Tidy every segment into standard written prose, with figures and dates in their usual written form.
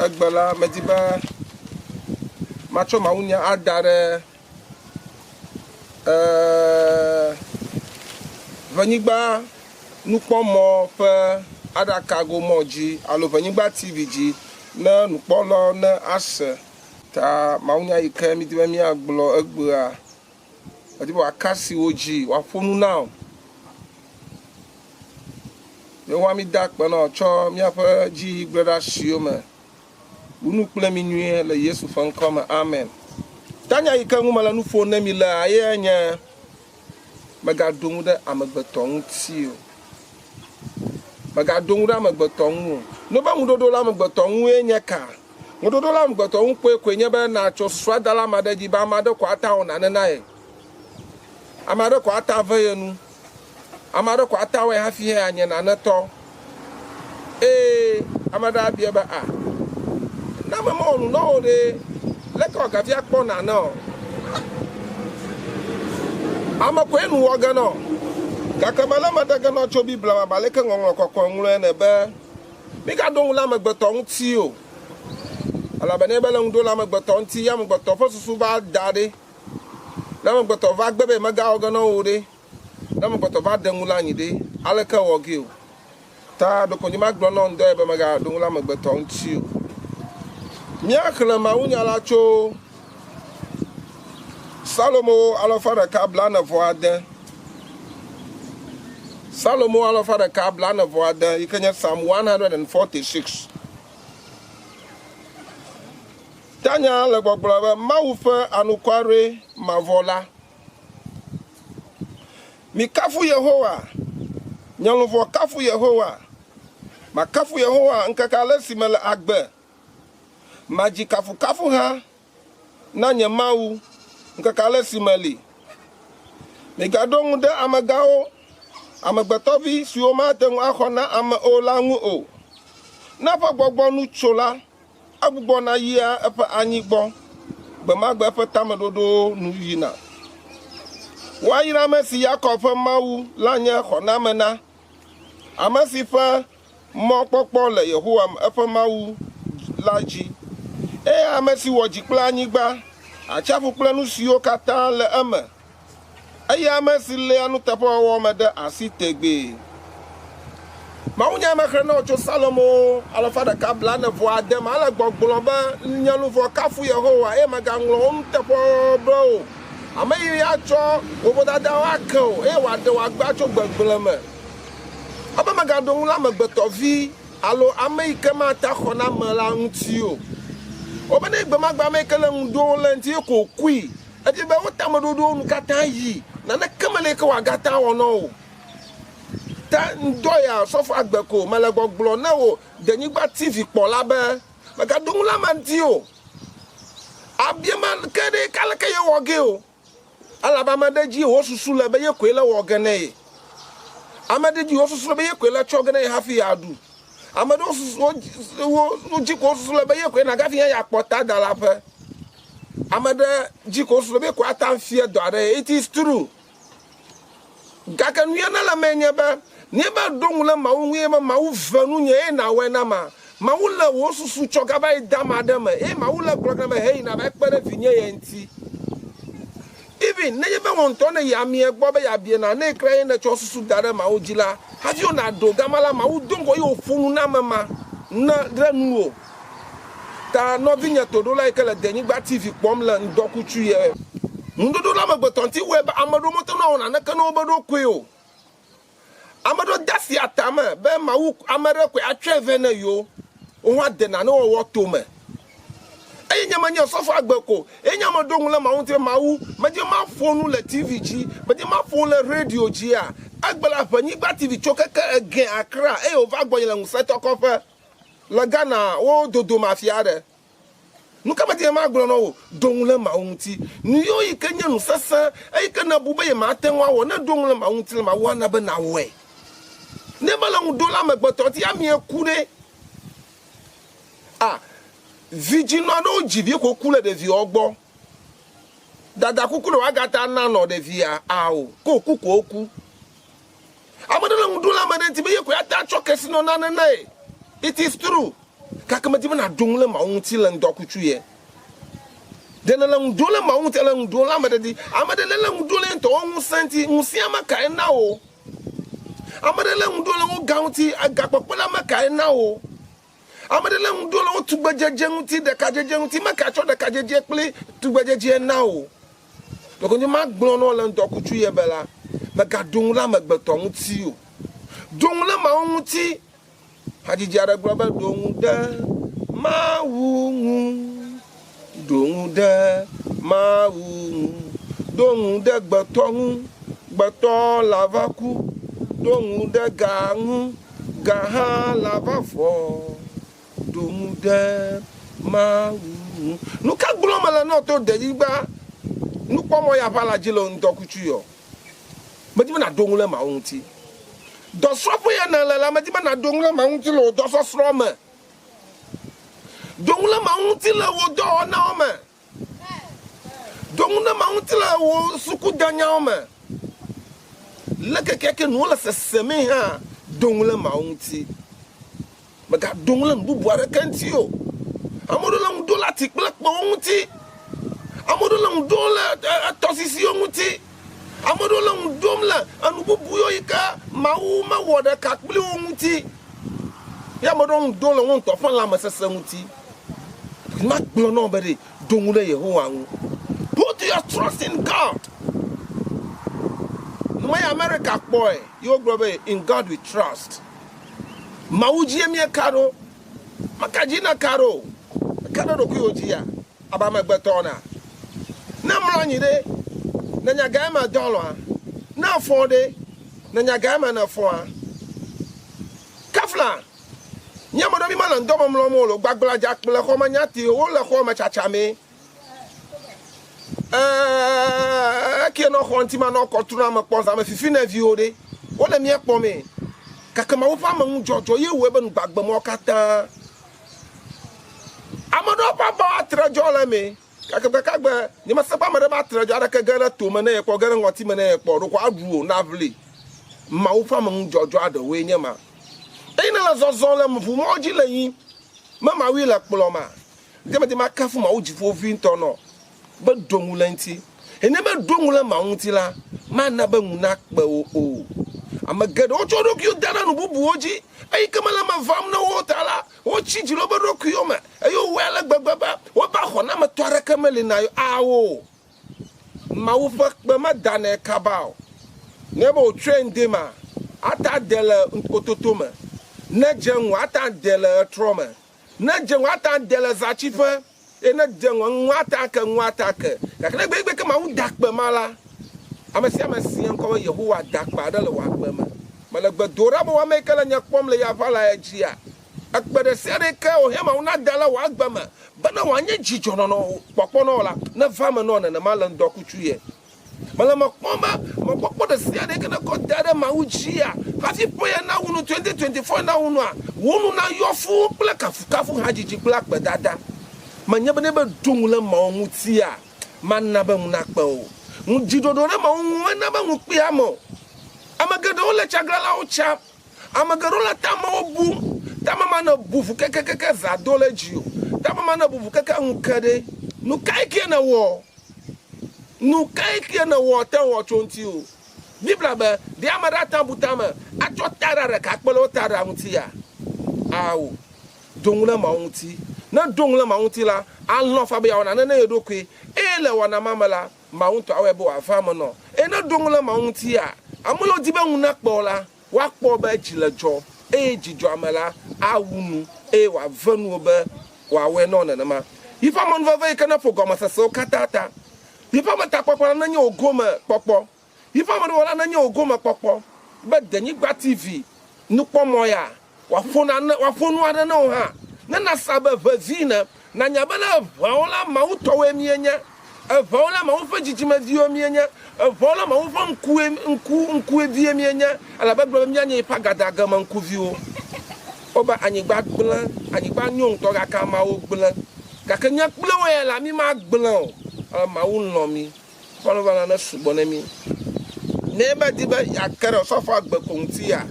Hegbela mediba macho maunya adare Ewenyigba nukpomo pe adakago moji alo Ewenyigba TV ji na nukpolo na ase ta maunya ike midiba mi agbo egbea adibo akasi oji wa fonu now yo wa mi dakpe na cho mi afa ji brother shiome unu kple mi nue le Yesu fankome amen tanya ike ngumala nu fo na mi la ayenya Mègaɖo de amegbetɔ ŋuti o Mègaɖo de amegbetɔ ŋu no ba ŋudodo la amegbetɔ ŋu enye ka ŋudodo la amegbetɔ ŋu koe nye be na tso swada la ma de dzi ba ma de ko ata ona nena ye ama de ko ata ve yenu ama de ko ata we hafi he anye na neto ama da bia ba a na me mo nu no de le ko ga fi akpo na no ama ko enu woga no gakamala madaga no cho bibla ma baleke ngongo kokko nwure ne be Mègaɖo la amegbetɔ ŋuti o ala bene be le ŋdo la amegbetɔ ŋuti ya amegbetɔ fo susu va dade la amegbetɔ va gbe be mega woga no o de la amegbetɔ va de ŋu la nyi de aleke wogi o ta do ko nyima gblɔ no ndo be Mègaɖo la amegbetɔ ŋuti o mia khle ma unya la cho Salomo alofa ɖeka bla ne vɔ ade Salomo alofa ɖeka bla ne vɔ ade yi ke nye Psalm 146 tanya le gbɔgblɔ be Mawu ƒe anukware mavɔ la mi kafu Yehowa nyɔnuvɔ kafu Yehowa makafu Yehowa ŋkeke ale si me le agbe madzi kafukafu hã na nye Mawu ŋkeke ale si me li Mègaɖo ŋu de amegawo amegbetɔvi siwo mate ŋu axɔ na ame o la ŋu o na ƒe gbɔgbɔ nu tso la agbugbɔ na yia eƒe anyigbɔ gbe ma gbe eƒe tameɖoɖo nu yina woayra ame si Yakob ƒe Mawu la nye xɔname na ame si ƒe mɔkpɔkpɔ le Yehowa eƒe Mawu la dzi eye ame si wɔ dzi kple anyigba atsiaƒu kple nu siwo katã le eme eye ame si léa nuteƒewɔwɔ me de asi tegbee mawunya me xlẽ na tso Salomo alofa ɖeka bla ne vɔ ade me ale gbɔgblɔ be nyɔnuvɔ kafu Yehowa eye megaŋlɔ wo nuteƒewɔwɔ be o ame yi atsɔ wobodadawo ake o eye wòaɖe wòagba tso gbegblẽ me abe Mègaɖo ŋu la amegbetɔvi alo ame yi ke mata xɔ na me la ŋuti o obene gbemagba me ke le ŋdo le ŋti ko kui edi be wo tameɖoɖo nu katã yi naneke mele ke wòagata wɔ no o ta ŋdɔ ya sɔfo agbe ko mele gbɔgblɔ ne wo Ewenyigba TV kpɔ la be Mègaɖo ŋu la ma ŋti o abiema ke ɖe kaleke ye wɔ ge o alaba ame ɖe dzi wo susu le be ye koe le wɔ ge ne ye ame ɖe dzi wo susu le be ye koe le tsɔ ge ne ye hafi aɖu ame ɖe wo dzi ko susu le be ye koe na gafi ya kpɔ ta da la ƒe ame ɖe dzi ko susu le be koe ata fie dɔ aɖe it is true gake nu ye ne le me nye be ne be ɖo ŋu le Mawu ŋu ye be Mawu ve nu nye eye na wɔe na ma Mawu le wo susu tsɔ gava yi da ma ɖe me eye Mawu le gblɔ ge me heyi na va kpe ɖe vinye ye ŋti even ne ye be wɔn ŋutɔ ne yi amie gbɔ be yabie na ne kra ye ne tsɔ susu da ɖe Mawu dzi la hafi wona ɖo gama la Mawu do ŋgɔ ye wòƒo nu na me ma ne ɖe nu o ta nɔvi nye toɖola yi ke le Ewenyigba TV kpɔm le ŋdɔkutsu ye ŋuɖoɖo la amegbetɔ ŋuti wɔe be ame ɖewo mete na wɔ naneke na wobe ɖokui o ame ɖewo de asi atame be Mawu ame ɖe koe atsɔe vɛ ne yewo wo hã de nane wɔwɔ tome eye nye menye sɔfo agbe ko eye nye ame ɖo ŋu le Mawu ŋuti Mawu medze maƒo nu le TV dzi medze maƒo nu le radio dzia egbe le Ewenyigba TV tso keke ege Accra eye wòva gbɔnye le ŋusẽtɔ kɔƒe le Ghana wo dodo mafia ɖe nu ka medze magblɔ na wo ɖo ŋu le Mawu ŋuti nu yiwo yi ke nye nu sesẽ eyi ke ne bu be ye mate ŋu awɔ ne ɖo ŋu le Mawu ŋuti le Mawu ana be nawɔe ne mele ŋu ɖo la amegbetɔ ti amie ku ɖe vidzinɔ aɖewo dzi vi ko ku le ɖeviwo gbɔ dada kuku le woagata nanɔ ɖevia o ko ku ko ku ame ɖe le ŋu ɖo la ame ɖe ŋuti be ye ko ata tsɔ kesinɔ nane ne it is true kakama di na dongle ma unti la ndokuchu ye dena la ndole ma unti la ndola amade la ndole nto on senti musiama kai na o amade la ndole o gaunti agapopala makai na o amade la ndole o tugbajeje nti de kajeje nti maka cho de kajeje ple tugbajeje na o donc on ma gbon no la ndokuchu ye bela Mègaɖo la amegbetɔ ŋuti o dong le ma ŋuti hadzidzi aɖe gblɔ be dong de mawu ŋu dong de mawu ŋu dong de gbetɔ ŋu gbetɔ la va ku dong de ga ŋu ga hã la va vɔ dong de mawu ŋu nu ka gblɔ me le ne to denyigba nukpɔmɔ ya va la dzi le ŋdɔkutsu yɔ medime na dong le ma ŋuti dɔsrɔ̃ƒe ya ne le la medime na dong le ma ŋuti le wo dɔsɔsrɔ̃ me dong le ma ŋuti le wo dɔwɔnawo me dong le ma ŋuti le wo sukudanyawo me le keke nuwo le seseme hã dong le ma ŋuti Mègaɖo le nububu aɖeke ŋuti o ame ɖewo le ŋu do le ati kple kpewo ŋuti ame ɖewo le ŋu do le tɔsisiwo ŋuti ame ɖewo le ŋu dom le enu bubu yiwo yi ke Mawu mewɔ ɖeka kpli wo ŋuti ya ame ɖewo ŋu dom le wo ŋutɔ ƒe lãmesese ŋuti magblɔ na wo be ɖe dong le Yehowa ŋu put your trust in God nume ya America kpɔe yewo gblɔ be in God we trust Mawu dzie mieka ɖo makadzi na ka ɖo ka ɖe ɖokuiwo dzia abe amegbetɔ na ne mlɔ anyi ɖe ne nyaga me dɔlɔa ne afɔ ɖe ne nyaga me ne fɔa kafla nyame ɖe mi ma le ŋdɔ me mlɔm lo gbagbla dza kple xɔ me nyati wo le xɔ me tsatsame eke no xɔ ŋti ma no kɔtuna me kpɔ zame fifi ne viwo ɖe wo le mia kpɔ me kakema wo fa me ŋu dzɔdzɔ ye wo be nu gbagbe mo katã ame ɖewo ƒe aba atre dzɔ le me kakebe nyema se ba me ɖe ba atre dzɔ aɖeke ge ɖe tome ne ye kpɔ ge ɖe ŋɔti me ne ye kpɔ ɖo ko aɖu o na vli mawu ƒe ame ŋu dzɔdzɔ aɖewoe nye ma eyi ne le zɔzɔ le ʋu mɔ dzi le yi me mawu le kplɔ ma demedema kafu mawu dziƒovi ŋutɔ nɔ be dong le ŋti ene be dong le mawu ŋti la mana be ŋu nakpe o ame geɖewo tsɔ ɖokuiwo da ɖe nu bubuwo dzi eyi ke me le me vam ne wo ta la wotsi dzi le wobe ɖokuiwo me eye wowɔe le gbegbe be woba xɔnametɔ aɖeke meli na yo awo mawu ƒe kpe medanɛ kaba o ne be wòtsɔe ŋde ma ata de le ototo me ne dze ŋu ata de le etrɔ me ne dze ŋu ata de le zatsiƒe eye ne dze ŋu ata ke gake ne gbegbe ke mawu da kpe ma la ame sia ŋkɔ be Yehowa da kpe aɖe le wò agbe me mele gbe do ɖa be woame yi ke le nye kpɔm le yava la ya dzia ekpe ɖe sia ɖe ke wòhe mawu na da le wò agbe me bena wòanye dzidzɔnɔnɔ kpɔkpɔ na wò la ne va me nɔ nenema le ŋdɔkutsu ye mele me kpɔm be mekpɔkpɔ ɖe sia ɖe ke ne kɔ da ɖe mawu dzia hafi ƒe ya na wunu 2024 na wunua wo nu na yɔ fuu kple kafukafu hadzidzi kple akpedada menye be ne be dong le mawu ŋutia mana be ŋu nakpe o ŋudziɖoɖo ɖe mawu ŋu ena be ŋu kpia mo ame geɖewo le tsaglãlawo tsam ame geɖewo le tamewo bum tame ma ne buvu kekekeke zã do le dzi o tame ma ne buvu keke ŋu ke ɖe nu kae kie ne wɔ nu kae kie ne wɔ te wɔ tso ŋuti o bibla be ɖe ame ɖe ata bu tame atsɔ ta ɖe ɖeka kpe le wo ta ɖe ŋuti ya awo dong le mawu ŋuti ne dong le mawu ŋuti la alɔ fa be yawɔna nene ye ɖokui eye le wɔna ma me la mawu ŋutɔ awɔe be wòava me nɔ eye ne dong le mawu ŋuti ya ame yiwo di be ŋu nakpɔ la woakpɔ be dzi le dzɔ eye dzidzɔa me la awu nu eye wòave nuwo be wòawɔe nɔ nenema yi ƒe amenuveve yi ke ne ƒo gɔmesesewo katã ta yi ƒe ametakpɔkpɔ la nenye wò gome kpɔkpɔ yi ƒe ame ɖewo la nenye wò gome kpɔkpɔ be Ewenyigba TV nukpɔmɔ ya wòaƒo nu aɖe ne wo hã ne nasa be vevi ne nanya be ne eʋawo la mawu tɔwoe mienye eʋawo la mawu ƒe dzidzimeviwo mienye eʋawo la mawu ƒe ŋkuevie mienye alabe gblɔ be mianye yiƒe agadageme ŋkuviwo wobe anyigba gblẽ anyigba nyo ŋutɔ gake amawo gblẽ gake nye kple wo ya la mi ma gblẽ o mawu lɔ mi ƒɔnuvana ne sugbɔ ne mi ne be di be yake ɖe sɔfo agbe ko ŋuti ya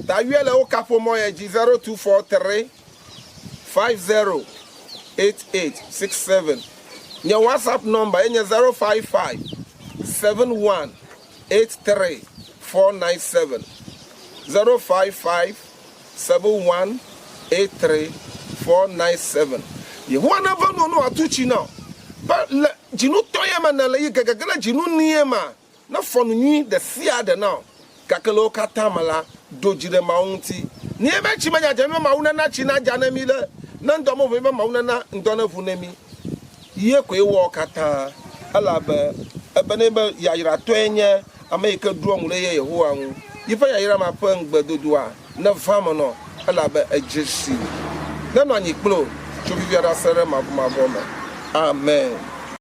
ta wie le wo kaƒomɔ ya dzi 0243 508867. Your WhatsApp number in your 055 7183 497. 055 7183 497. You want to know atuchi now. But Jinu Toyama na le gagagala Jinu Niema. Na fonu the sea de now. Kakalo katamala dojire maunti. Niema chimanya jame mauna na china janemile. Nandomo vema mauna na ndona vunemi. Ye kwe wo kata. Alabe ebenebe yayira toenye Amerika duomule ye Yehowa hu. Yifa yayira mapeng bedodua. Na famo no alabe ejesi. Nano anyiklo chobiviara sere mabuma. Amen.